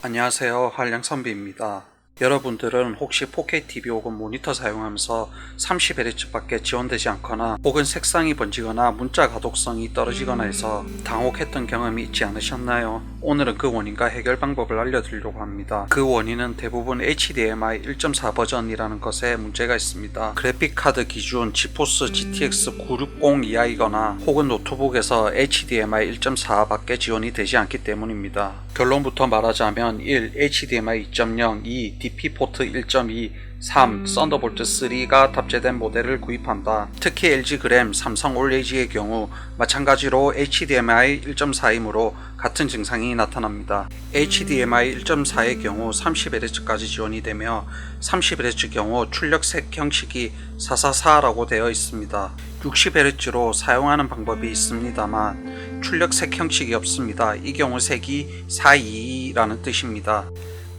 안녕하세요. 한량선비입니다. 여러분들은 혹시 4K TV 혹은 모니터 사용하면서 30Hz 밖에 지원되지 않거나 혹은 색상이 번지거나 문자 가독성이 떨어지거나 해서 당혹했던 경험이 있지 않으셨나요? 오늘은 그 원인과 해결 방법을 알려드리려고 합니다. 그 원인은 대부분 HDMI 1.4 버전이라는 것에 문제가 있습니다. 그래픽카드 기준 지포스 GTX 960i거나 혹은 노트북에서 HDMI 1.4 밖에 지원이 되지 않기 때문입니다. 결론부터 말하자면 1. HDMI 2.0 2. DP 포트 1.2 3. 썬더볼트 3가 탑재된 모델을 구입한다. 특히 LG 그램, 삼성 올레이지의 경우 마찬가지로 HDMI 1.4이므로 같은 증상이 나타납니다. HDMI 1.4의 경우 30Hz까지 지원이 되며 30Hz 경우 출력색 형식이 444라고 되어 있습니다. 60Hz로 사용하는 방법이 있습니다만 출력색 형식이 없습니다. 이 경우 색이 422라는 뜻입니다.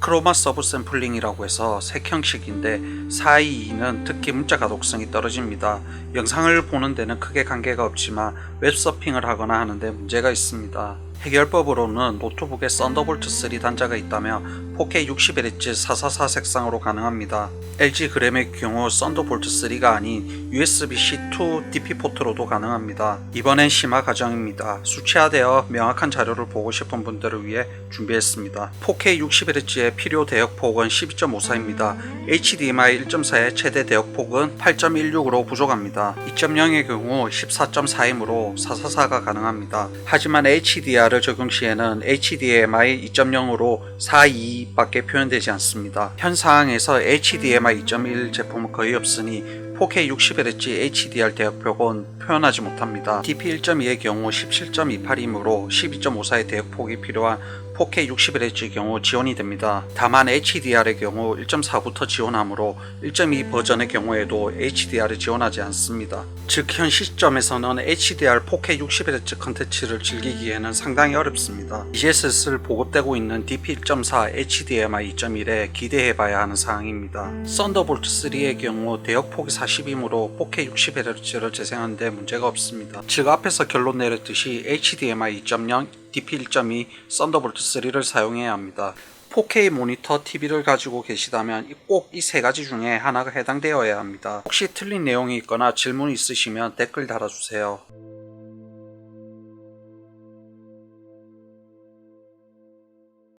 크로마 서브 샘플링이라고 해서 색 형식인데 422는 특히 문자 가독성이 떨어집니다. 영상을 보는 데는 크게 관계가 없지만 웹서핑을 하거나 하는데 문제가 있습니다. 해결법으로는 노트북에 썬더볼트 3 단자가 있다면 4K 60Hz 444 색상으로 가능합니다. LG 그램의 경우 썬더볼트 3가 아닌 USB-C2 DP 포트로도 가능합니다. 이번엔 심화 가정입니다. 수치화되어 명확한 자료를 보고 싶은 분들을 위해 준비했습니다. 4K 60Hz의 필요 대역폭은 12.54입니다. HDMI 1.4의 최대 대역폭은 8.16으로 부족합니다. 2.0의 경우 14.4이므로 444가 가능합니다. 하지만 HDR을 적용 시에는 HDMI 2.0으로 422밖에 표현되지 않습니다. 현 사항에서 HDMI 2.1 제품은 거의 없으니 4K 60Hz HDR 대역폭은 표현하지 못합니다. DP 1.2의 경우 17.28이므로 12.54의 대역폭이 필요한 4K 60Hz의 경우 지원이 됩니다. 다만 HDR의 경우 1.4부터 지원하므로 1.2 버전의 경우에도 HDR을 지원하지 않습니다. 즉 현 시점에서는 HDR 4K 60Hz 컨텐츠를 즐기기에는 상당히 어렵습니다. 이제 슬슬 보급되고 있는 DP 1.4 HDMI 2.1에 기대해봐야 하는 사항입니다. 썬더볼트 3의 경우 대역폭이 40이므로 4K 60Hz를 재생하는데 문제가 없습니다. 즉 앞에서 결론 내렸듯이 HDMI 2.0, DP 1.2, 썬더볼트 3를 사용해야 합니다. 4K 모니터 TV를 가지고 계시다면 꼭 이 세 가지 중에 하나가 해당되어야 합니다. 혹시 틀린 내용이 있거나 질문이 있으시면 댓글 달아주세요.